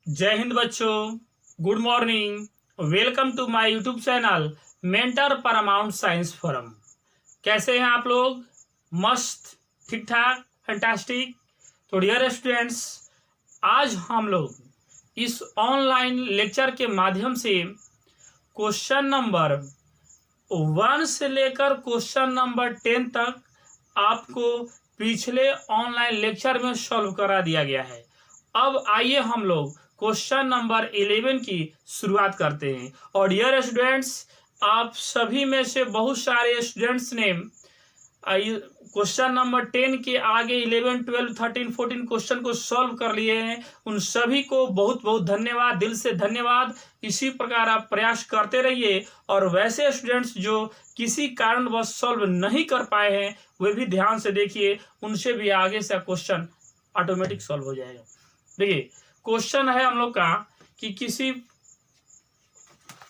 जय हिंद बच्चों, good morning. Welcome to my YouTube channel mentor paramount science forum. कैसे हैं आप लोग? मस्त, ठीक ठाक, फैंटास्टिक। तो डियर स्टूडेंट्स, आज हम लोग इस ऑनलाइन लेक्चर के माध्यम से क्वेश्चन नंबर 1 से लेकर क्वेश्चन नंबर 10 तक आपको पिछले ऑनलाइन लेक्चर में सॉल्व करा दिया गया है। अब आइए हम लोग क्वेश्चन नंबर 11 की शुरुआत करते हैं। और डियर स्टूडेंट्स, आप सभी में से बहुत सारे स्टूडेंट्स ने क्वेश्चन नंबर 10 के आगे 11, 12, 13, 14 क्वेश्चन को सॉल्व कर लिए हैं। उन सभी को बहुत बहुत धन्यवाद, दिल से धन्यवाद। इसी प्रकार आप प्रयास करते रहिए। और वैसे स्टूडेंट्स जो किसी कारणवश सॉल्व नहीं कर पाए हैं, वे भी ध्यान से देखिए, उनसे भी आगे से क्वेश्चन ऑटोमेटिक सॉल्व हो जाएगा। देखिए, क्वेश्चन है हम लोग का कि किसी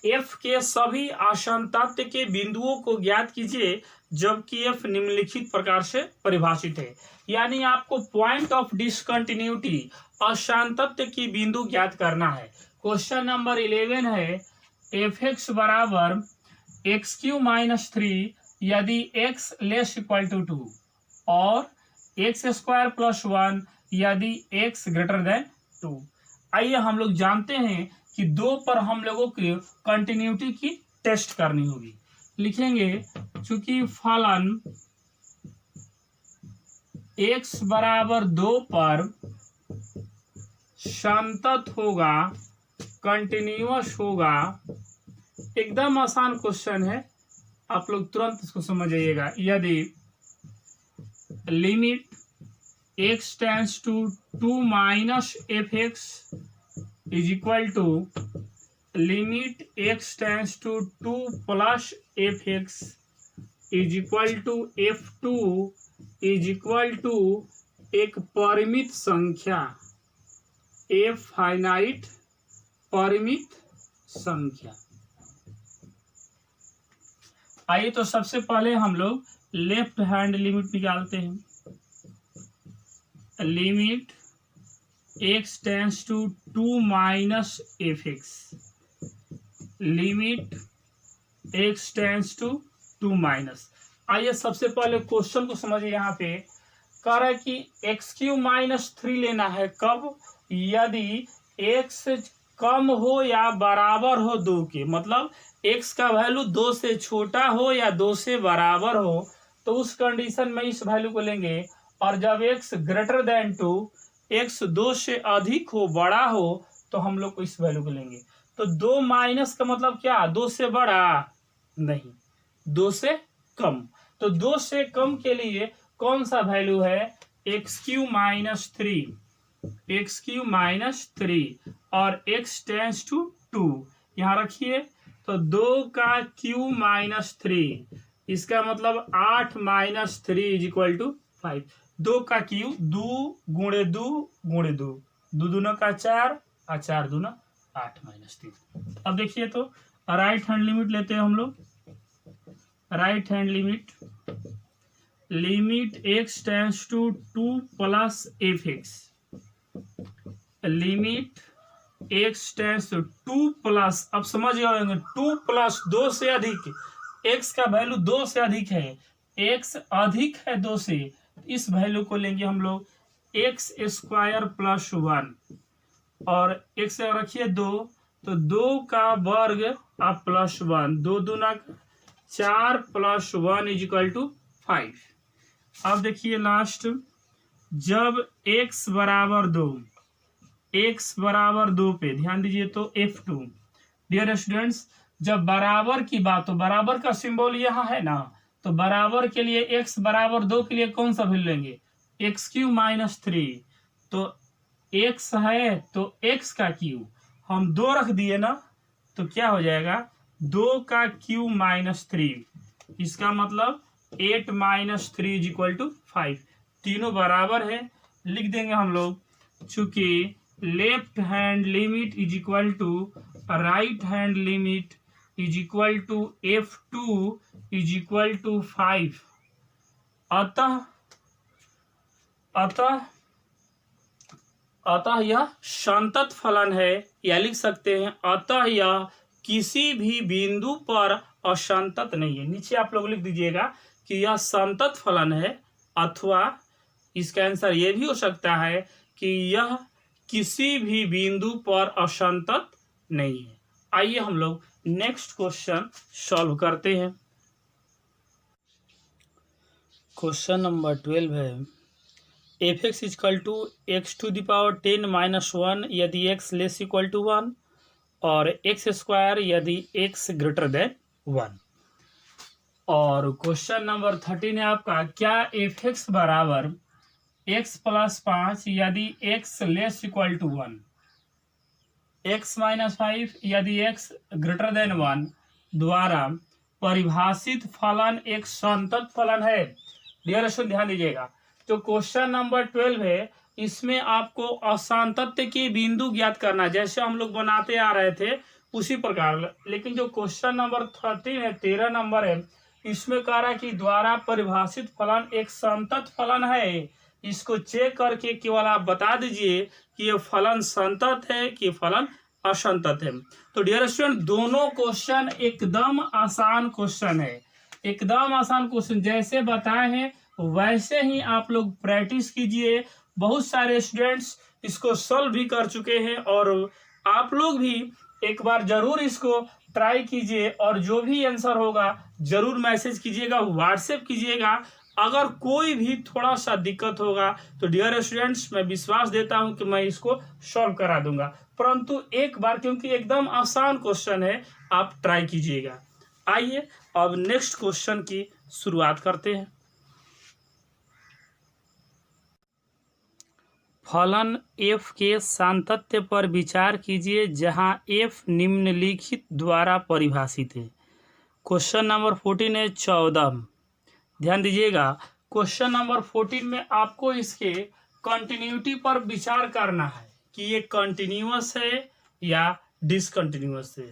एफ के सभी आसंतत्य के बिंदुओं को ज्ञात कीजिए जबकि एफ निम्नलिखित प्रकार से परिभाषित है। यानी आपको पॉइंट ऑफ डिसकंटिन्यूटी, असांतत्य की बिंदु ज्ञात करना है। क्वेश्चन नंबर 11 है, एफ एक्स बराबर एक्स क्यू माइनस 3 यदि एक्स लेस इक्वल टू 2 और एक्स स्क्वायर प्लस 1 यदि एक्स ग्रेटर देन 2। आइए हम लोग जानते हैं कि 2 पर हम लोगों की कंटिन्यूटी की टेस्ट करनी होगी। लिखेंगे, चूंकि फलन x बराबर 2 पर संतत होगा, कंटिन्यूअस होगा। एकदम आसान क्वेश्चन है, आप लोग तुरंत इसको समझ जाइएगा। यदि limit x tends to 2 minus F x is equal to limit x tends to 2 plus F x is equal to f2 is equal to एक परिमित संख्या, ए फाइनाइट परिमित संख्या। आइए तो सबसे पहले हम लोग लेफ्ट हैंड लिमिट निकालते हैं। Limit x tends to 2 minus F x, limit x tends to 2 minus. आइए सबसे पहले क्वेश्चन को समझिए। यहाँ पे कह रहा है कि एक्स क्यू माइनस 3 लेना है। कब? यदि x कम हो या बराबर हो 2 के, मतलब x का वैल्यू 2 से छोटा हो या 2 से बराबर हो, तो उस कंडीशन में इस वैल्यू को लेंगे। और जब x ग्रेटर देन 2, x 2 से अधिक हो, बड़ा हो, तो हम लोग इस वैल्यू को लेंगे। तो 2 माइनस का मतलब क्या? 2 से बड़ा नहीं, 2 से कम। तो 2 से कम के लिए कौन सा वैल्यू है? X Q minus 3, x Q minus 3 और x टेंड्स टू 2 यहाँ रखिए। तो 2 का क्यू माइनस 3, इसका मतलब 8 माइनस 3 इज इक्वल टू 5। 2 का क्यू 2 गुणे 2 गुणे 2, 2 दूना का 4 और 4 दूना 8 माइनस 3। अब देखिए तो राइट हैंड लिमिट लेते हैं हम लोग। Right hand limit, limit x tends to 2 plus F x, limit x tends to 2 plus, अब समझ गए, 2 प्लस 2 से अधिक, x का वैल्यू 2 से अधिक है, x अधिक है 2 से, इस वैल्यू को लेंगे हम लोग एक्स स्क्वायर प्लस 1 और x रखिए 2, तो 2 का वर्ग आप प्लस 1, 2 दूना 4 प्लस 1 इज इक्वल टू 5। अब देखिए लास्ट, जब x बराबर 2, x बराबर 2 पे ध्यान दीजिए तो f2। डियर स्टूडेंट्स, जब बराबर की बात, तो बराबर का सिंबल यहाँ है ना, तो बराबर के लिए x बराबर 2 के लिए कौन सा वैल्यू लेंगे? X Q minus 3। तो x है तो x का क्यू हम 2 रख दिए ना, तो क्या हो जाएगा? 2 का क्यू माइनस 3, इसका मतलब 8 माइनस 3 इज इक्वल टू 5। तीनों बराबर है, लिख देंगे हम लोग। चूंकि left hand limit is equal to right hand limit is equal to f2 is equal to 5, अतः अतः यह संतत फलन है, या लिख सकते हैं अतः यह किसी भी बिंदु पर असंतत नहीं है। नीचे आप लोग लिख दीजिएगा कि यह संतत फलन है, अथवा इसका आंसर ये भी हो सकता है कि यह किसी भी बिंदु पर असंतत नहीं है। आइए हम लोग नेक्स्ट क्वेश्चन सॉल्व करते हैं। क्वेश्चन नंबर 12 है F X is equal to X to the power 10 minus 1 यदि एक्स लेस इक्वल टू 1 और एक्स स्क्वायर यदि एक्स ग्रेटर देन 1। और क्वेश्चन नंबर 13 है आपका क्या एफ एक्स बराबर एक्स प्लस 5 यदि X less equal to 1, X minus 5 यदि एक्स ग्रेटर देन 1 द्वारा परिभाषित फलन एक संतत फलन है। डियर स्टूडेंट ध्यान दीजिएगा, तो क्वेश्चन नंबर 12 है, इसमें आपको असंतत्य के बिंदु ज्ञात करना, जैसे हम लोग बनाते आ रहे थे उसी प्रकार। लेकिन जो क्वेश्चन नंबर 13 है, 13 नंबर है, इसमें कह रहा है कि द्वारा परिभाषित फलन एक संतत फलन है। इसको चेक करके केवल आप बता दीजिए कि ये फलन संतत है कि फलन असंतत है। तो डियर स्टूडेंट दोनों क्वेश्चन एकदम आसान क्वेश्चन है, एकदम आसान क्वेश्चन, जैसे बताए हैं वैसे ही आप लोग प्रैक्टिस कीजिए। बहुत सारे स्टूडेंट्स इसको सॉल्व भी कर चुके हैं और आप लोग भी एक बार जरूर इसको ट्राई कीजिए और जो भी आंसर होगा जरूर मैसेज कीजिएगा, व्हाट्सएप कीजिएगा। अगर कोई भी थोड़ा सा दिक्कत होगा तो डियर स्टूडेंट्स मैं विश्वास देता हूं कि मैं इसको सॉल्व करा दूंगा, परंतु एक बार क्योंकि एकदम आसान क्वेश्चन है आप ट्राई कीजिएगा। आइए अब नेक्स्ट क्वेश्चन की शुरुआत करते हैं। फलन f के सातत्य पर विचार कीजिए जहां f निम्नलिखित द्वारा परिभाषित है। क्वेश्चन नंबर 14 है 14। ध्यान दीजिएगा, क्वेश्चन नंबर 14 में आपको इसके कंटिन्यूटी पर विचार करना है कि ये कंटिन्यूअस है या डिसकंटिन्यूअस है,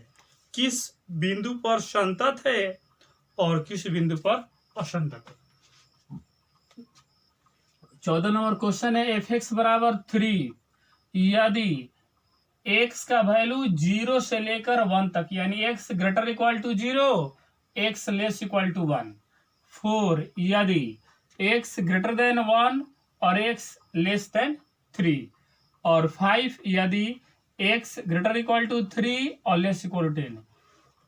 किस बिंदु पर संतत है और किस बिंदु पर असंतत है। 14 नंबर क्वेश्चन है एफ एक्स बराबर 3 यदि x का वैल्यू 0 से लेकर 1 तक, यानी x greater equal to 0, x less equal to 1। 4 यदि x ग्रेटर देन 1 और x लेस देन 3। और 5 यदि x ग्रेटर इक्वल टू 3 और लेस इक्वल टू 10।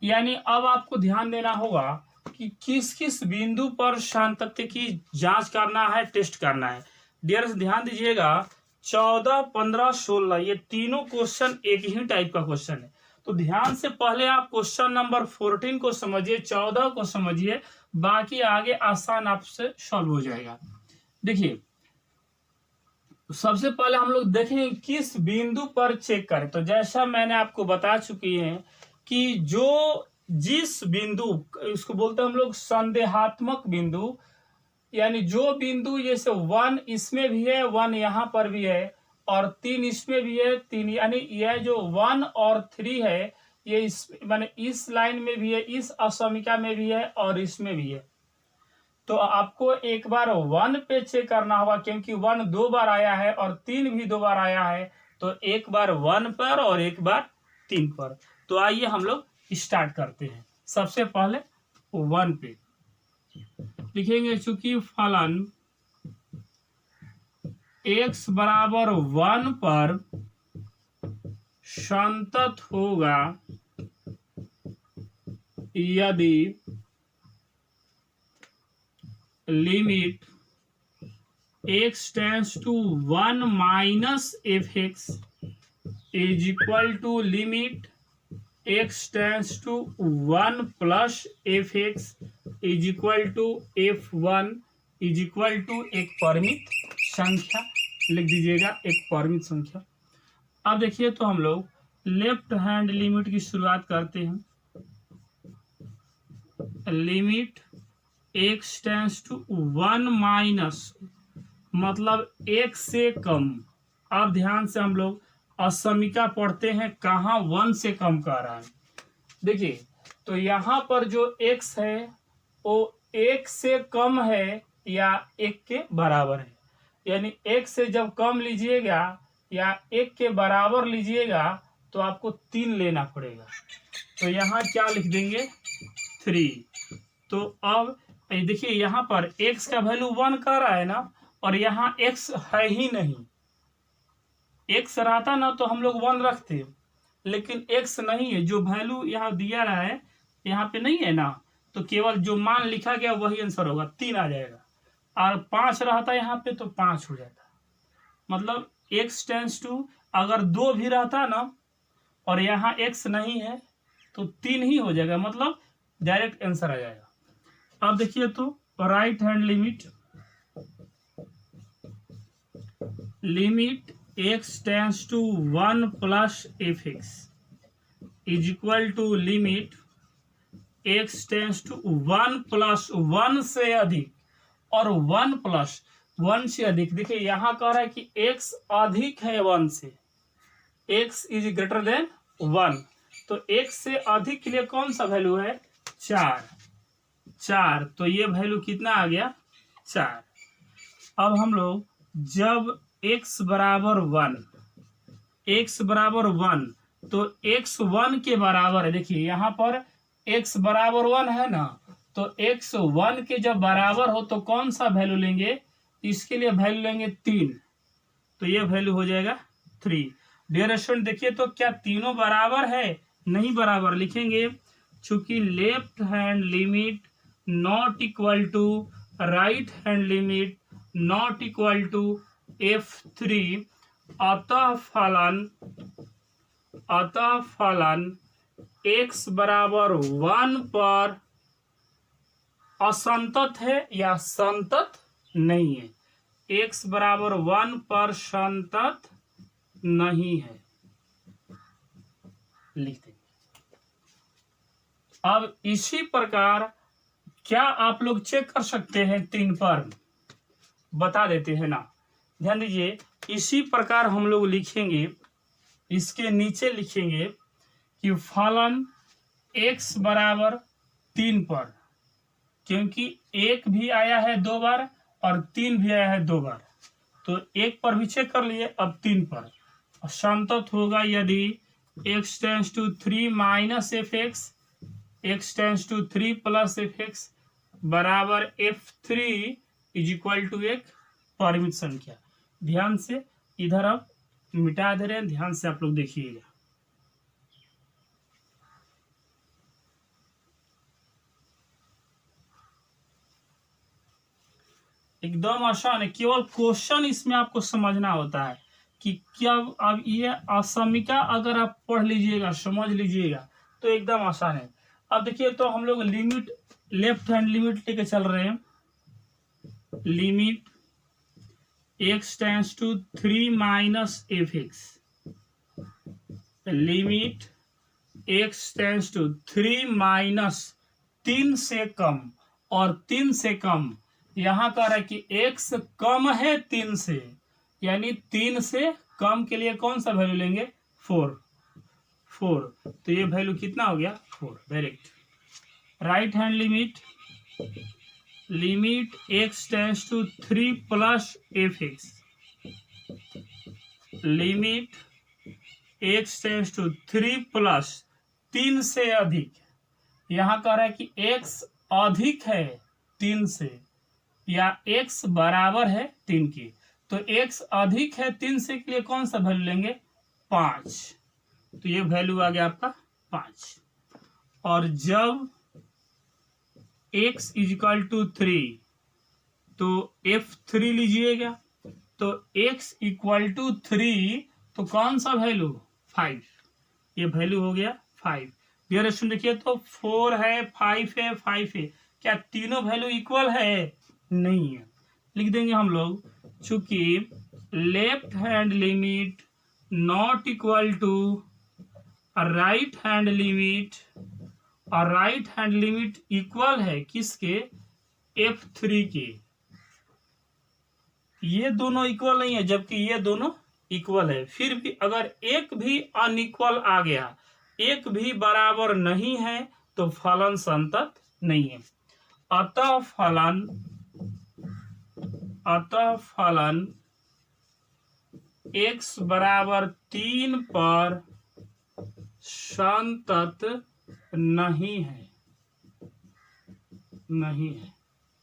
यानी अब आपको ध्यान देना होगा कि किस किस बिंदु पर सातत्य की जांच करना है, टेस्ट करना है। डियर ध्यान दीजिएगा 14, 15, 16 ये तीनों क्वेश्चन एक ही टाइप का क्वेश्चन है। तो ध्यान से पहले आप क्वेश्चन नंबर 14 को समझिए, 14 को समझिए, बाकी आगे आसान आपसे सॉल्व हो जाएगा। देखिए सबसे पहले हम लोग देखेंगे किस बिंदु पर चेक करें। तो जैसा मैंने आपको बता चुकी है कि जो जिस बिंदु, इसको बोलते हैं हम लोग संदेहात्मक बिंदु, यानी जो बिंदु जैसे 1 इसमें भी है, 1 यहाँ पर भी है और 3 इसमें भी है, 3 यानी यह जो 1 और 3 है ये इस माने इस लाइन में भी है, इस असमिका में भी है और इसमें भी है। तो आपको एक बार 1 पे चेक करना होगा क्योंकि 1 2 बार आया है और 3 भी 2 बार आया है, तो एक बार 1 पर और एक बार 3 पर। तो आइए हम लोग स्टार्ट करते हैं। सबसे पहले 1 पे लिखेंगे, चूंकि फलन x बराबर 1 पर संतत होगा यदि limit x tends to 1 minus F x is equal to limit x tends to 1 plus F x is equal to f1 is equal to एक परिमित संख्या, लिख दीजिएगा एक परिमित संख्या। अब देखिए तो हम लोग लेफ्ट हैंड लिमिट की शुरुआत करते हैं। Limit x tends to 1 minus मतलब 1 से कम। अब ध्यान से हम लोग असमिका पढ़ते हैं, कहाँ 1 से कम कर रहा है। देखिए तो यहाँ पर जो x है वो 1 से कम है या 1 के बराबर है, यानी 1 से जब कम लीजिएगा या 1 के बराबर लीजिएगा तो आपको 3 लेना पड़ेगा। तो यहाँ क्या लिख देंगे 3। तो अब देखिए यहाँ पर x का वैल्यू 1 कर रहा है ना, और यहाँ x है ही नहीं। x रहता ना तो हम लोग 1 रखते, लेकिन x नहीं है। जो वैल्यू यहाँ दिया रहा है यहाँ पे नहीं है ना, तो केवल जो मान लिखा गया वही आंसर होगा, 3 आ जाएगा। और 5 रहता यहाँ पे तो 5 हो जाता। मतलब x टेंस टू, अगर 2 भी रहता ना और यहाँ x नहीं है तो 3 ही हो जाएगा, मतलब डायरेक्ट आंसर आ जाएगा। अब देखिए तो right hand limit x tends to 1 plus fx is equal to limit x tends to 1 plus 1 से अधिक और 1 प्लस 1 से अधिक। देखिए यहाँ कह रहा है कि x अधिक है 1 से, x इज ग्रेटर देन 1, तो x से अधिक के लिए कौन सा वैल्यू है 4। तो ये वैल्यू कितना आ गया 4। अब हम लोग जब x बराबर 1 तो x 1 के बराबर है। देखिए यहाँ पर x बराबर 1 है ना, तो x 1 के जब बराबर हो तो कौन सा वैल्यू लेंगे, इसके लिए वैल्यू लेंगे 3, तो ये वैल्यू हो जाएगा 3। डियर स्टूडेंट देखिए तो क्या तीनों बराबर है, नहीं बराबर लिखेंगे, चूंकि left hand limit not equal to right hand limit not equal to f3, अतः फलन x बराबर 1 पर असंतत है या संतत नहीं है। x बराबर 1 पर संतत नहीं है, लिख देंगे। अब इसी प्रकार क्या आप लोग चेक कर सकते हैं 3 पर, बता देते हैं ना, ध्यान दीजिए। इसी प्रकार हम लोग लिखेंगे, इसके नीचे लिखेंगे कि फलन x बराबर 3 पर, क्योंकि 1 भी आया है 2 बार और 3 भी आया है 2 बार, तो 1 पर भी चेक कर लिए, अब 3 पर संतत होगा यदि x tends to 3 minus fx, x tends to 3 plus fx बराबर f3 इज इक्वल टू एक परिमित संख्या। ध्यान से इधर अब मिटा दे रहे हैं, ध्यान से आप लोग देखिएगा। एकदम आसान है, केवल क्वेश्चन इसमें आपको समझना होता है कि क्या। अब ये असमिका अगर आप पढ़ लीजिएगा, समझ लीजिएगा तो एकदम आसान है। अब देखिए तो हम लोग लिमिट, लेफ्ट हैंड लिमिट लेके चल रहे हैं। Limit x tends to 3 minus fx, limit x tends to 3 minus 3 से कम और 3 से कम। यहाँ कह रहा है कि x कम है 3 से, यानी 3 से कम के लिए कौन सा वैल्यू लेंगे 4। तो ये वैल्यू कितना हो गया 4, direct. Right hand limit x tends to 3 plus fx, limit x tends to 3 plus 3 से अधिक। यहाँ कह रहा है कि x अधिक है 3 से या x बराबर है 3 के, तो x अधिक है 3 से के लिए कौन सा वैल्यू लेंगे 5, तो ये वैल्यू आ गया आपका 5। और जब x इज इक्वल टू 3 तो f3 लीजिएगा, तो x इक्वल टू 3 तो कौन सा वैल्यू 5, ये वैल्यू हो गया 5। डियर स्टूडेंट देखिए तो 4 है 5 है 5 है, क्या तीनों वैल्यू इक्वल है, नहीं है। लिख देंगे हम लोग, चूंकि left hand limit not equal to right hand limit, और राइट हैंड लिमिट इक्वल है किसके f3 के। ये दोनों इक्वल नहीं है, जबकि ये दोनों इक्वल है। फिर भी अगर एक भी अनइक्वल आ गया, एक भी बराबर नहीं है, तो फलन संतत नहीं है। अतः फलन x बराबर 3 पर संतत नहीं है,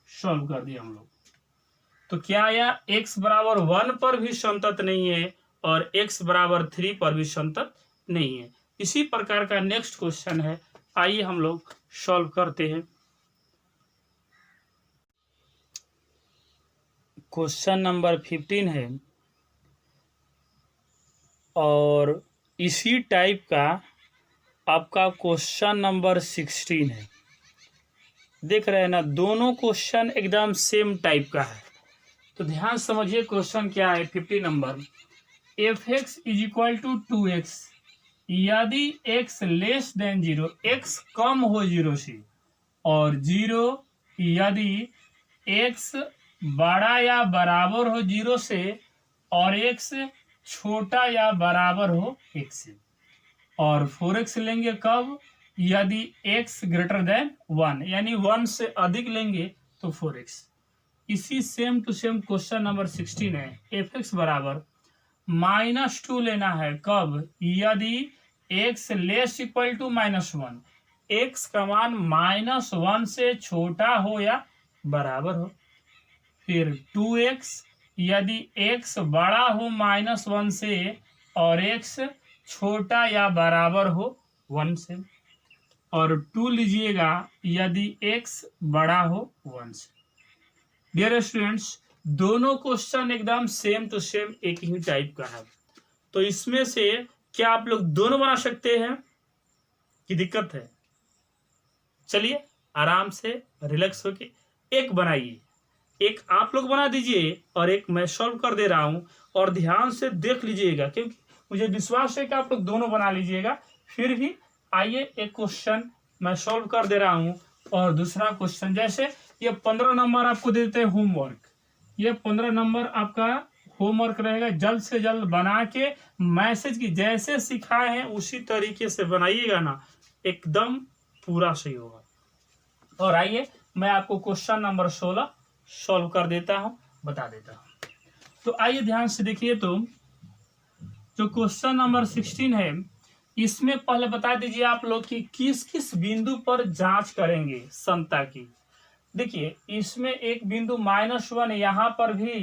सॉल्व कर दिया हम लोग। तो क्या आया, x बराबर 1 पर भी संतत नहीं है और x बराबर 3 पर भी संतत नहीं है। इसी प्रकार का नेक्स्ट क्वेश्चन है, आइए हम लोग सॉल्व करते हैं। क्वेश्चन नंबर 15 है और इसी टाइप का आपका क्वेश्चन नंबर 16 है। देख रहे हैं ना, दोनों क्वेश्चन एकदम सेम टाइप का है। तो ध्यान समझिए क्वेश्चन क्या है। 50 number, f(x) is equal to 2x यदि x लेस देन 0, x कम हो 0 से, और 0 यदि x बड़ा या बराबर हो 0 से और x छोटा या बराबर हो 1 से। और 4x लेंगे कब, यदि x ग्रेटर देन 1, यानी 1 से अधिक लेंगे तो 4x। इसी same to same question number 16 है, f(x) बराबर -2 लेना है कब, यदि x less equal to -1, x का मान -1 से छोटा हो या बराबर हो। फिर 2x यदि x बड़ा हो -1 से और x छोटा या बराबर हो 1 से। और 2 लीजिएगा यदि x बड़ा हो 1 से। डियर स्टूडेंट्स, दोनों क्वेश्चन एकदम सेम टू सेम एक ही टाइप का है। तो इसमें से क्या आप लोग दोनों बना सकते हैं कि दिक्कत है? चलिए आराम से रिलैक्स होके एक बनाइए, एक आप लोग बना दीजिए और एक मैं सॉल्व कर दे रहा हूं, और ध्यान से देख लीजिएगा क्योंकि मुझे विश्वास है कि आप लोग दोनों बना लीजिएगा। फिर भी आइए एक क्वेश्चन मैं सॉल्व कर दे रहा हूं और दूसरा क्वेश्चन, जैसे ये 15 नंबर आपको दे देते हैं होमवर्क। ये 15 नंबर आपका होमवर्क रहेगा, जल्द से जल्द बना के मैसेज की जैसे सिखाए हैं उसी तरीके से बनाइएगा ना, एकदम पूरा सही होगा। और आइए मैं आपको क्वेश्चन नंबर 16 सॉल्व कर देता हूं, बता देता हूं। तो आइए ध्यान से देखिए। तो जो क्वेश्चन नंबर 16 है, इसमें पहले बता दीजिए आप लोग कि किस किस बिंदु पर जांच करेंगे समता की। देखिए इसमें एक बिंदु -1 यहाँ पर भी है।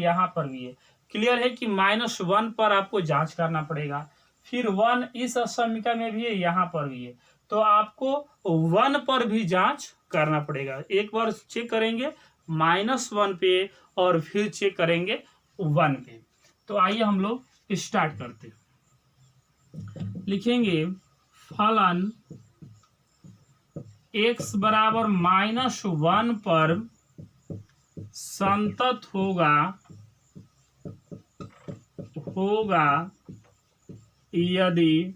क्लियर है कि -1 पर आपको जांच करना पड़ेगा। फिर 1 इस समीकरण में भी है, यहाँ पर भी है। तो आपको 1 पर भी जांच करना पड़ेगा। एक बार चेक करेंगे -1 पे और फिर चेक करेंगे 1 पे। तो आइए हम लोग स्टार्ट करते हैं। लिखेंगे फलन x बराबर -1 पर संतत होगा यदि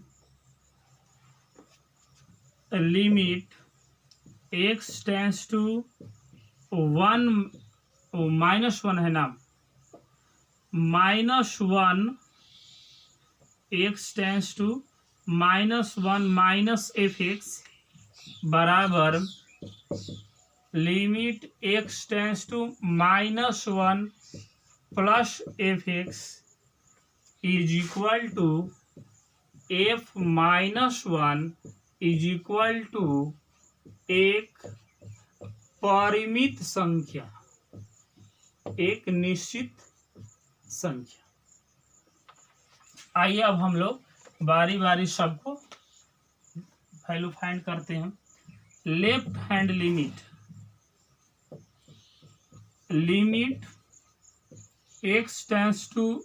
लिमिट x टेंड्स टू 1 -1 है ना, -1 x tends to -1 minus f(x) बराबर limit x tends to -1 plus f(x) is equal to f -1 is equal to एक परिमित संख्या, एक निश्चित संख्या। आइए अब हम लोग बारी बारी सबको वैल्यू फाइंड करते हैं। Left hand limit x tends to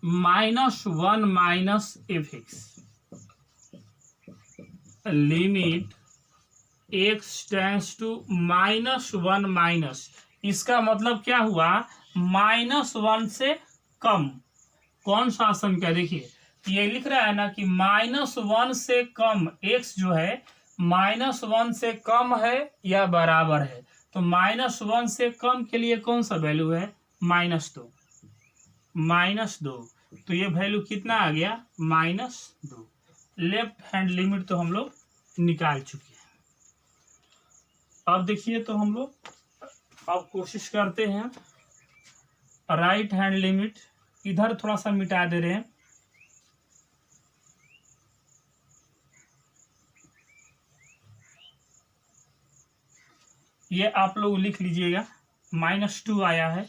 -1 minus f(x), limit x tends to -1 minus, इसका मतलब क्या हुआ, -1 से कम। कौन सा संख्या, देखिए ये लिख रहा है ना कि -1 से कम x जो है -1 से कम है या बराबर है। तो -1 से कम के लिए कौन सा वैल्यू है, -2। तो ये वैल्यू कितना आ गया, -2। लेफ्ट हैंड लिमिट तो हम लोग निकाल चुके हैं। अब देखिए तो हम लोग अब कोशिश करते हैं राइट हैंड लिमिट इधर थोड़ा सा मिटा दे रहे हैं। ये आप लोग लिख लीजिएगा, -2 आया है।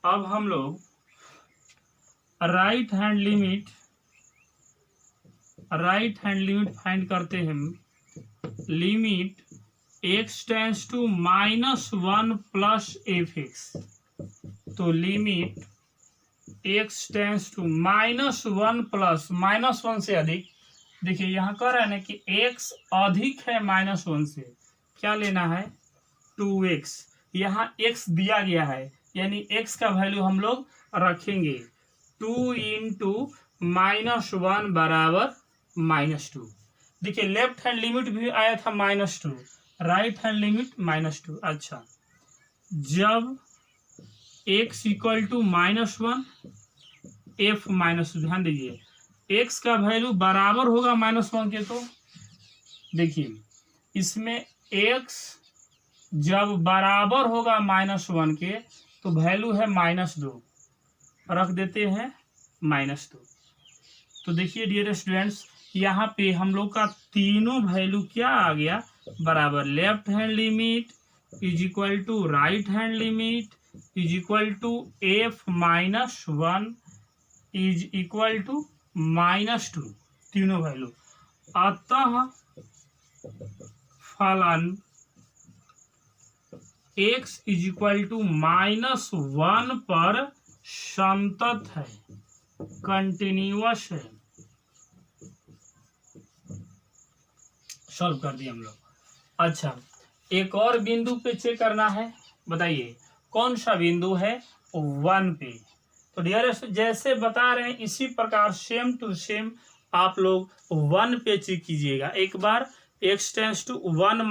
अब हम लोग राइट हैंड लिमिट फाइंड करते हैं। Limit x tends to -1 plus f(x). तो limit x tends to -1 plus -1 से अधिक। देखिए यहाँ कह रहा है ना कि x अधिक है -1 से, क्या लेना है 2x। यहाँ x दिया गया है, यानी x का वैल्यू हम लोग रखेंगे 2 × -1 बराबर -2। देखिए लेफ्ट हैंड लिमिट भी आया था -2, राइट हैंड लिमिट -2। अच्छा, जब x = -1 f -2, ध्यान दीजिए x का वैल्यू बराबर होगा -1 के, तो देखिए इसमें x जब बराबर होगा -1 के तो वैल्यू है -2, रख देते हैं -2। तो देखिए डियर स्टूडेंट्स, यहाँ पे हम लोग का तीनों वैल्यू क्या आ गया बराबर। Left hand limit = right hand limit = f -1 = -2, तीनों वैल्यू। अतः फलन x = -1 पर संतत है, कंटिन्यूअस है। सॉल्व कर दिए हम लोग। अच्छा, एक और बिंदु पे चेक करना है, बताइए कौन सा बिंदु है 1 पे। तो डियर जैसे बता रहे हैं इसी प्रकार सेम टू सेम आप लोग 1 पे चेक कीजिएगा। एक बार x tends to 1 -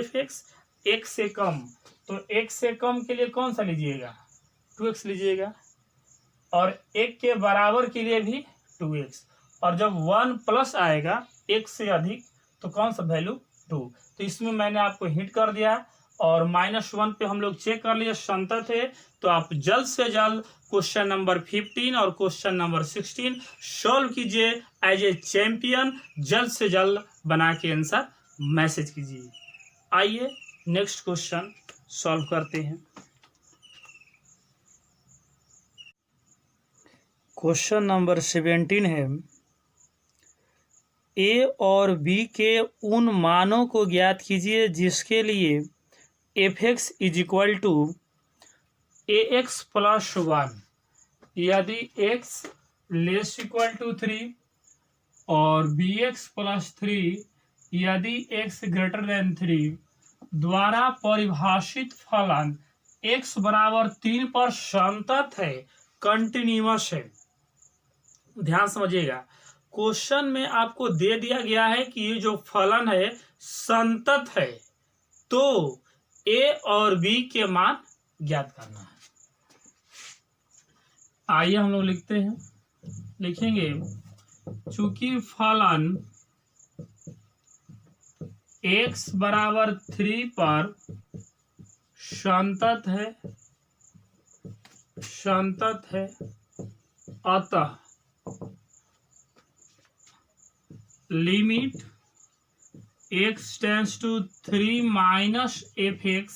f(x), x से कम, तो x से कम के लिए कौन सा लीजिएगा 2x लीजिएगा, और 1 के बराबर के लिए भी 2x, और जब 1 प्लस आएगा 1 से अधिक तो कौन सा वैल्यू 2। तो इसमें मैंने आपको हिट कर दिया, और -1 पे हम लोग चेक कर लिए संतत है। तो आप जल्द से जल्द क्वेश्चन नंबर 15 और क्वेश्चन नंबर 16 सॉल्व कीजिए एज ए चैंपियन। जल्द से जल्द बना के आंसर मैसेज कीजिए। आइए नेक्स्ट क्वेश्चन सॉल्व करते हैं। क्वेश्चन नंबर 17 है, ए और बी के उन मानों को ज्ञात कीजिए जिसके लिए f(x) = ax + 1। यदि x < 3 और bx + 3 यदि x > 3 द्वारा परिभाषित फलन x = 3 पर संतत है, कंटिन्यूअस है। ध्यान समझिएगा, क्वेश्चन में आपको दे दिया गया है कि ये जो फलन है संतत है, तो a और b के मान ज्ञात करना है। आइए हम लोग लिखते हैं, लिखेंगे चूंकि फलन x = 3 पर संतत है, अतः limit x tends to 3 - f(x)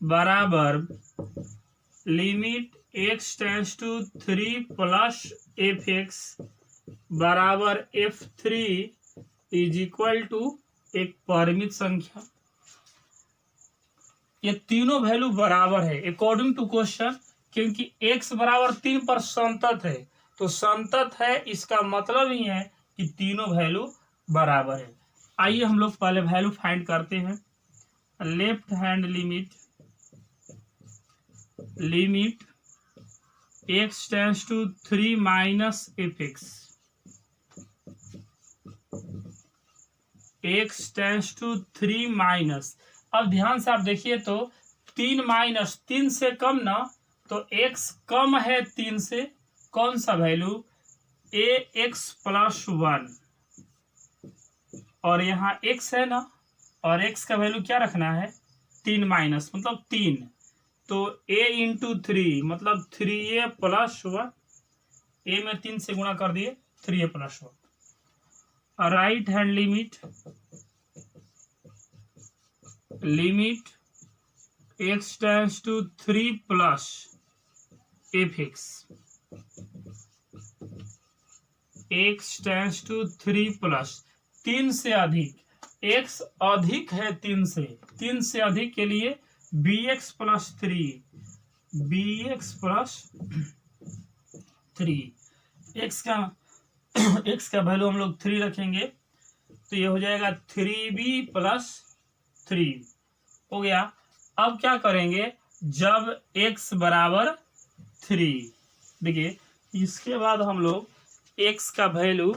बराबर limit x tends to 3 + f(x) बराबर f3 = एक परिमित संख्या। ये तीनों वैल्यू बराबर है अकॉर्डिंग टू क्वेश्चन, क्योंकि x = 3 पर संतत है, तो संतत है इसका मतलब ही है कि तीनों वैल्यू बराबर है। आइए हम लोग पहले वैल्यू फाइंड करते हैं। Left hand limit x tends to 3 - f(x), x tends to 3 अब ध्यान से आप देखिए तो 3 से कम ना, तो x कम है 3 से, कौन सा वैल्यू ax + 1, और यहाँ x है ना, और x का वैल्यू क्या रखना है 3 माइनस मतलब 3, तो a इंटू 3 मतलब 3a प्लस 1, a में 3 से गुणा कर दिए 3a plus 1। Right hand limit x tends to 3 plus fx, x tends to 3 plus 3 से अधिक, x अधिक है 3 से अधिक के लिए bx plus 3, bx plus 3, x का वैल्यू हम लोग 3 रखेंगे तो ये हो जाएगा 3b प्लस 3 हो गया। अब क्या करेंगे जब x बराबर 3, देखिए इसके बाद हम लोग x का वैल्यू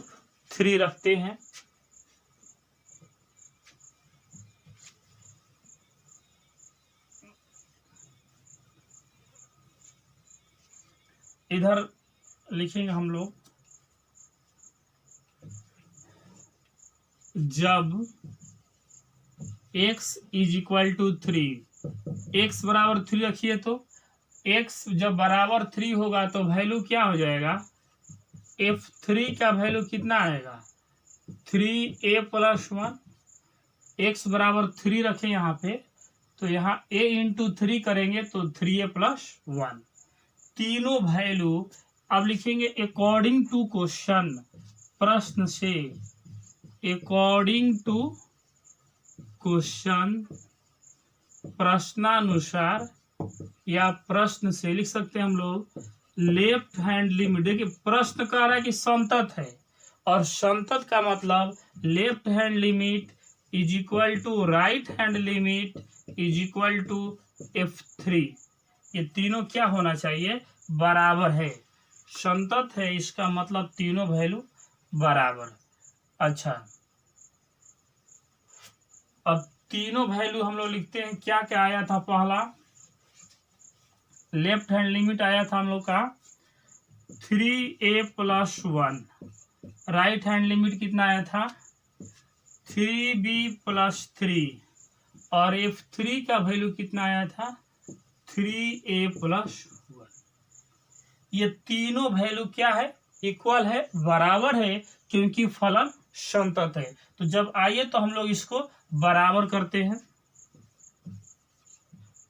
3 रखते हैं, इधर लिखेंगे हम लोग जब x is equal to 3, x बराबर 3 रखिए तो x जब बराबर 3 होगा तो वैल्यू क्या हो जाएगा, f3 का वैल्यू कितना आएगा 3a प्लस 1, x बराबर 3 रखें यहाँ पे तो यहाँ a इंटू 3 करेंगे तो 3a प्लस 1, तीनों वैल्यू अब लिखेंगे अकॉर्डिंग टू क्वेश्चन, प्रश्न से, अकॉर्डिंग टू क्वेश्चन प्रश्नानुसार या प्रश्न से लिख सकते हैं हम लोग। लेफ्ट हैंड लिमिट, देखिए प्रश्न कह रहा है कि संतत है और संतत का मतलब left hand limit is equal to right hand limit is equal to f3, ये तीनों क्या होना चाहिए बराबर है, संतत है इसका मतलब तीनों वैल्यू बराबर। अच्छा अब तीनों वैल्यू हम लोग लिखते हैं, क्या क्या आया था, पहला लेफ्ट हैंड लिमिट आया था हम लोग का 3a plus 1, right hand limit कितना आया था 3b प्लस 3, और f3 का वैल्यू कितना आया था 3a प्लस 1। ये तीनों वैल्यू क्या है इक्वल है, बराबर है, क्योंकि फलन संतत है। तो जब आइए तो हम लोग इसको बराबर करते हैं,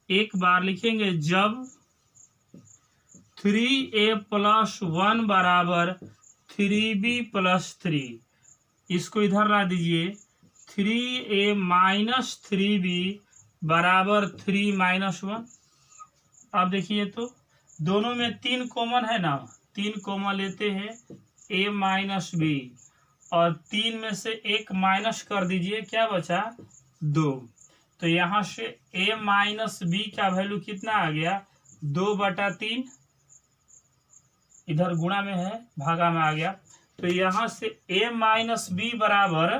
एक बार लिखेंगे जब 3a प्लस 1 बराबर 3b प्लस 3, इसको इधर ला दीजिए, 3a माइनस 3b बराबर 3 माइनस 1। अब देखिए तो दोनों में 3 कॉमन है ना, 3 कॉमन लेते हैं a माइनस b, और 3 में से 1 माइनस कर दीजिए, क्या बचा 2, तो यहाँ से a माइनस b का वैल्यू कितना आ गया 2/3, इधर गुणा में है भागा में आ गया, तो यहाँ से a माइनस b बराबर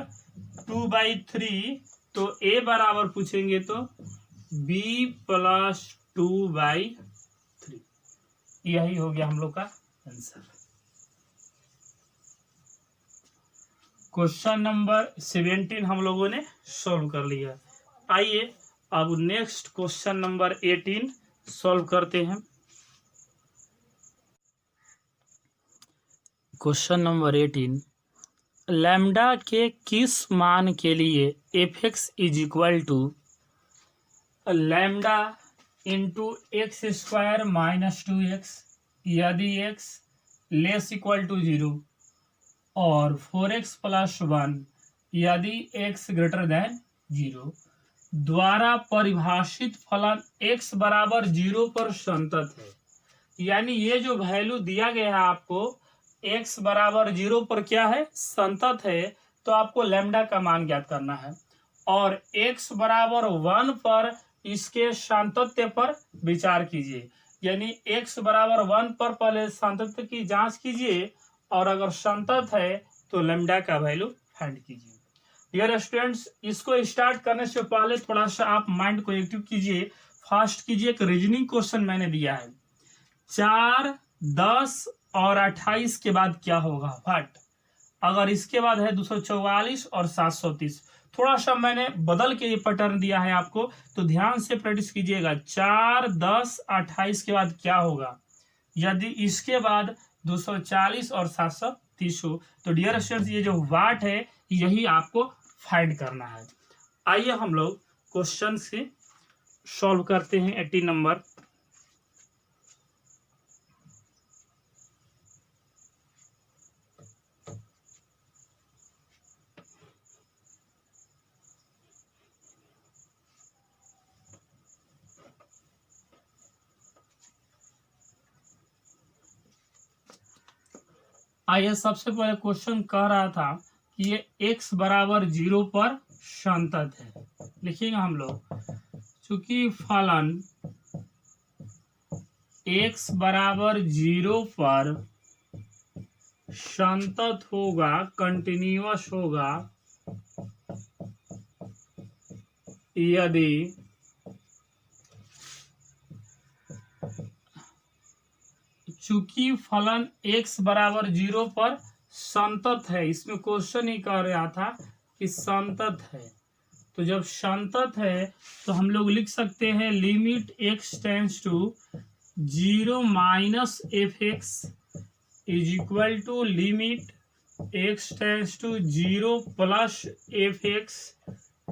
2/3, तो a बराबर पूछेंगे तो b प्लस 2/3, यही हो गया हम लोग का आंसर। क्वेश्चन नंबर 17 हम लोगों ने सॉल्व कर लिया। आइए अब नेक्स्ट क्वेश्चन नंबर 18 सॉल्व करते हैं। क्वेश्चन नंबर 18, लैम्डा के किस मान के लिए fx is equal to lambda into x square minus 2x, यदि x लेस इक्वल टू 0, और 4x प्लस 1 यदि x ग्रेटर देन 0, द्वारा परिभाषित फलन x बराबर 0 पर संतत है। यानी ये जो वैल्यू दिया गया है आपको x बराबर 0 पर क्या है संतत है, तो आपको लैम्डा का मान ज्ञात करना है, और x बराबर 1 पर इसके सातत्य पर विचार कीजिए। यानी x बराबर 1 पर पहले सातत्य की जांच कीजिए, और अगर संतत है तो लैम्डा का वैल्यू फाइंड कीजिए। डियर स्टूडेंट्स, इसको स्टार्ट करने से पहले थोड़ा सा आप माइंड को एक्टिव कीजिए, फास्ट कीजिए। एक रीजनिंग क्वेश्चन मैंने दिया है, 4, 10 और 28 के बाद क्या होगा, व्हाट। अगर इसके बाद है 244 और 730। थोड़ा सा मैंने बदल के ये पैटर्न दिया है आपको, तो ध्यान से प्रैक्टिस कीजिएगा। 4, 10, 28 के बाद क्या होगा यदि इसके बाद 240 और 730 हो। तो डियर स्टूडेंट्स, ये जो वाट है यही आपको फाइंड करना है। आइए हम लोग क्वेश्चन से सॉल्व करते हैं 80 नंबर। आइए, सबसे पहले क्वेश्चन कह रहा था कि ये x बराबर 0 पर संतत है। लिखिएगा हम लोग, चूंकि फलन x बराबर 0 पर संतत होगा, कंटिन्यूअस होगा, यदि चूंकि फलन x बराबर 0 पर संतत है। इसमें क्वेश्चन ही कह रहा था कि संतत है, तो जब संतत है तो हम लोग लिख सकते हैं limit x tends to 0 minus F x is equal to limit x tends to 0 plus F x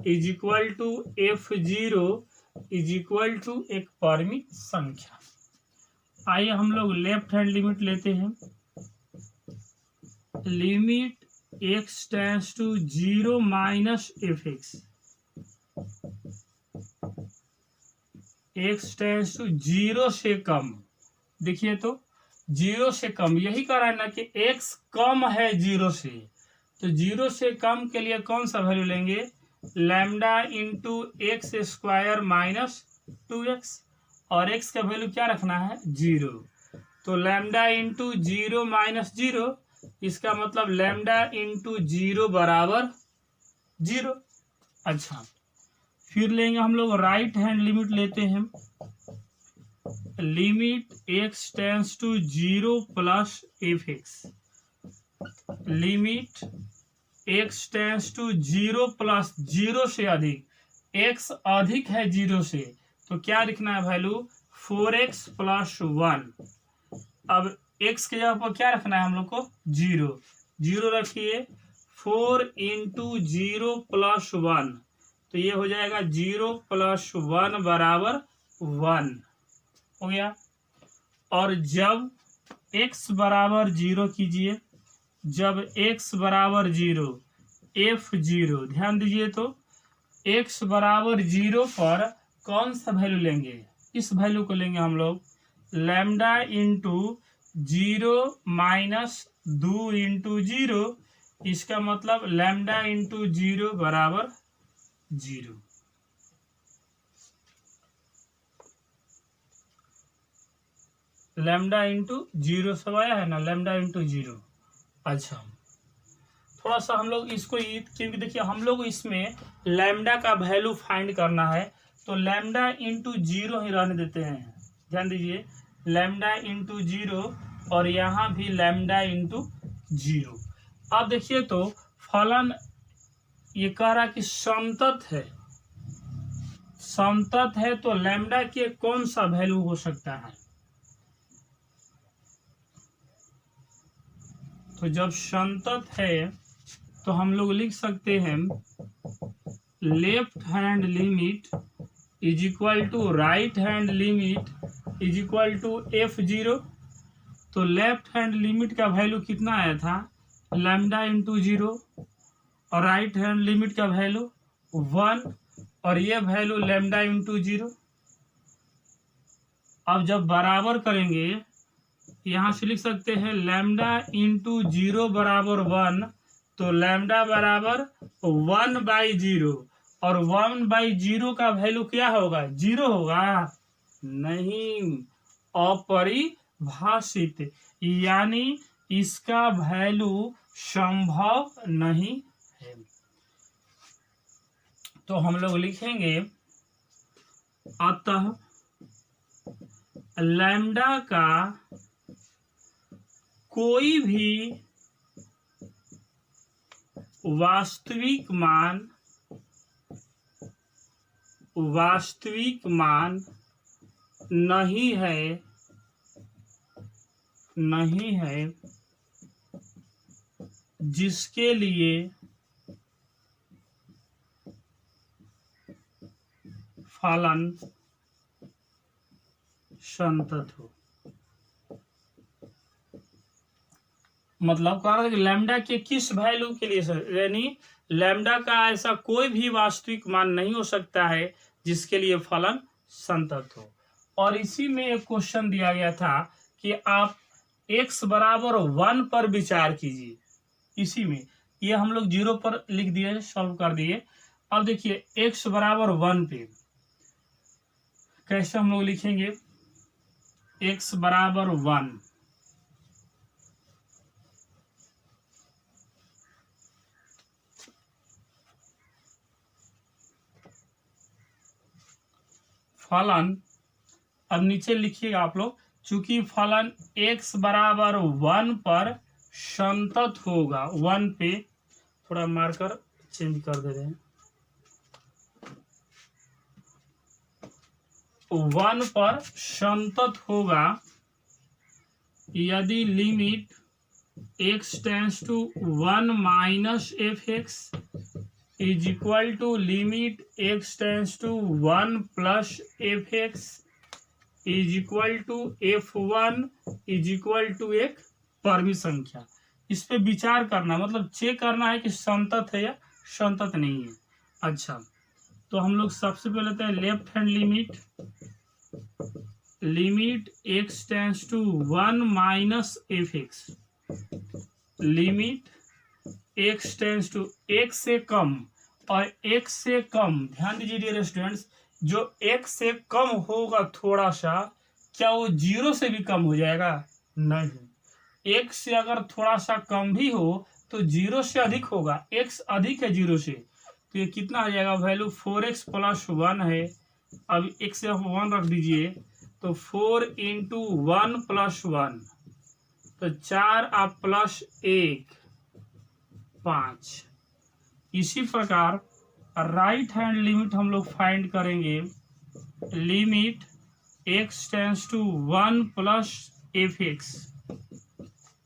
is equal to f0 is equal to एक परिमित संख्या। आइए हम लोग लेफ्ट हैंड लिमिट लेते हैं। Limit x tends to 0 minus F x, x tends to 0 से कम। देखिए तो 0 से कम, यही कह रहा है ना कि x कम है 0 से, तो 0 से कम के लिए कौन सा वैल्यू लेंगे, lambda into x square minus 2x, और x का वैल्यू क्या रखना है 0। तो लैम्डा इंटू 0 माइनस 0, इसका मतलब लैम्डा इंटू 0 बराबर 0। अच्छा, फिर लेंगे हम लोग राइट हैंड लिमिट लेते हैं। Limit x tends to 0 plus F x, limit x tends to 0 plus 0 से अधिक, x अधिक है 0 से, तो क्या लिखना है वैल्यू 4x प्लस 1। अब x के जगह पर क्या रखना है हम लोग को 0, 0 रखिए, 4 इंटू 0 प्लस 1, तो ये हो जाएगा 0 प्लस 1 बराबर 1 हो गया। और जब x बराबर 0 कीजिए, जब x बराबर 0 f0, ध्यान दीजिए तो x बराबर 0 पर कौन सा वैल्यू लेंगे, इस वैल्यू को लेंगे हम लोग लैम्डा इंटू 0 माइनस 2 इंटू 0, इसका मतलब लैम्डा इंटू 0 बराबर 0। लैम्डा इंटू 0 सब आया है ना, लैम्डा इंटू 0। अच्छा, थोड़ा सा हम लोग इसको, क्योंकि देखिए हम लोग इसमें लैम्डा का वैल्यू फाइंड करना है, तो लैम्डा इंटू 0 ही रहने देते हैं। ध्यान दीजिए, लैम्डा इंटू 0 और यहाँ भी लैम्डा इंटू 0। अब देखिए तो फलन ये कह रहा कि संतत है, संतत है, तो लैम्डा के कौन सा वैल्यू हो सकता है, तो जब संतत है तो हम लोग लिख सकते हैं left hand limit is equal to right hand limit is equal to f0। तो लेफ्ट हैंड लिमिट का वैल्यू कितना आया था, लैम्डा इंटू 0, और राइट हैंड लिमिट का वैल्यू 1, और ये वैल्यू लैम्डा इंटू 0। अब जब बराबर करेंगे, यहाँ से लिख सकते हैं लैम्डा इंटू 0 बराबर 1, तो लैम्डा बराबर 1/0, और 1/0 का वैल्यू क्या होगा, 0 होगा नहीं, अपरिभाषित, यानी इसका वैल्यू संभव नहीं है। तो हम लोग लिखेंगे अतः लैम्डा का कोई भी वास्तविक मान नहीं है जिसके लिए फलन संतत हो। मतलब कह रहा है कि लैम्डा के किस वैल्यू के लिए सर, यानी लैम्डा का ऐसा कोई भी वास्तविक मान नहीं हो सकता है जिसके लिए फलन संतत हो। और इसी में एक क्वेश्चन दिया गया था कि आप x बराबर 1 पर विचार कीजिए। इसी में ये हम लोग 0 पर लिख दिए, सॉल्व कर दिए। अब देखिए x बराबर 1 पे कैसे हम लोग लिखेंगे। x बराबर 1, फलन, अब नीचे लिखिएगा आप लोग, चूंकि फलन x बराबर 1 पर संतत होगा। 1 पे थोड़ा मार्कर चेंज कर दे रहे हैं। 1 पर संतत होगा यदि limit x tends to 1 minus F x is equal to limit x tends to 1 plus F x is equal to f1 is equal to एक परमी संख्या। इस पे विचार करना, मतलब चेक करना है कि संतत है या संतत नहीं है। अच्छा, तो हम लोग सबसे पहले लेते हैं left hand limit x tends to 1 minus F x, limit x tends to x से कम, और x से कम, ध्यान दीजिए डियर स्टूडेंट्स, जो x से कम होगा थोड़ा सा, क्या वो 0 से भी कम हो जाएगा? नहीं। x से अगर थोड़ा सा कम भी हो तो 0 से अधिक होगा। x अधिक है 0 से, तो ये कितना हो जाएगा? वैल्यू 4x प्लस 1 है। अब x से 1 रख दीजिए, तो 4 इंटू 1 प्लस 1, तो 4 आप प्लस 1 5। इसी प्रकार राइट हैंड लिमिट हम लोग फाइंड करेंगे। Limit x tends to 1 plus F x,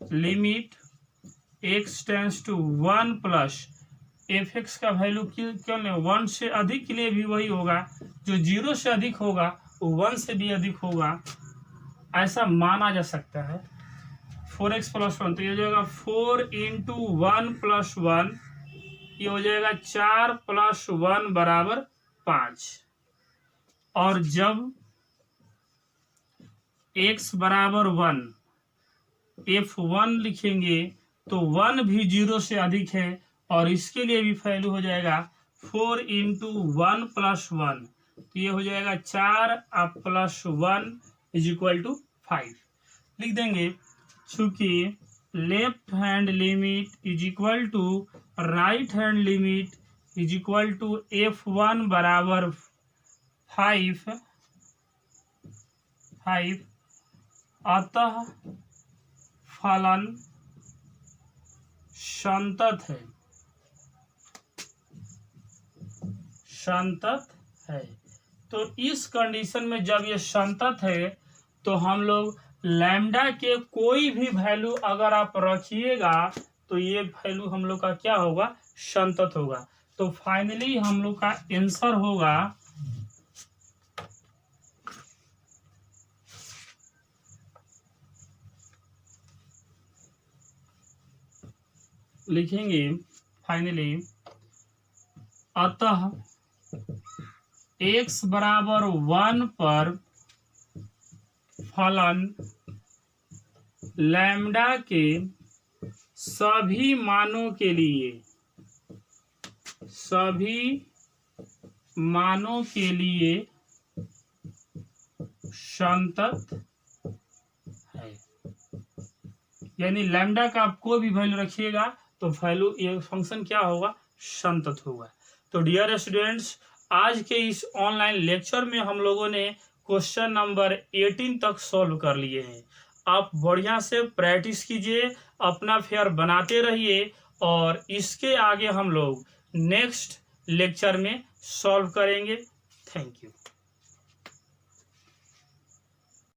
limit x tends to 1 plus F x का वैल्यू क्यों लें? 1 से अधिक के लिए भी वही होगा, जो 0 से अधिक होगा वो 1 से भी अधिक होगा, ऐसा माना जा सकता है। 4x प्लस 1, तो ये हो जाएगा 4 इंटू 1 प्लस 1, ये हो जाएगा 4 प्लस 1 बराबर 5। और जब x बराबर 1 f1 लिखेंगे तो 1 भी 0 से अधिक है, और इसके लिए भी वैल्यू हो जाएगा 4 इंटू 1 प्लस 1, तो ये हो जाएगा 4 आप प्लस 1 इज इक्वल टू 5 लिख देंगे। चूंकि left hand limit is equal to right hand limit is equal to f1 बराबर 5, अतः फलन संतत है। तो इस कंडीशन में जब ये संतत है तो हम लोग लैम्डा के कोई भी वैल्यू अगर आप रखिएगा तो ये वैल्यू हम लोग का क्या होगा? संतत होगा। तो फाइनली हम लोग का आंसर होगा लिखेंगे फाइनली, अतः x बराबर 1 पर फलन लैम्डा के सभी मानों के लिए संतत है। यानी लैम्डा का आप कोई भी वैल्यू रखिएगा तो वैल्यू ये फंक्शन क्या होगा? संतत होगा। तो डियर स्टूडेंट्स, आज के इस ऑनलाइन लेक्चर में हम लोगों ने क्वेश्चन नंबर 18 तक सॉल्व कर लिए हैं। आप बढ़िया से प्रैक्टिस कीजिए, अपना फेयर बनाते रहिए, और इसके आगे हम लोग नेक्स्ट लेक्चर में सॉल्व करेंगे। Thank you.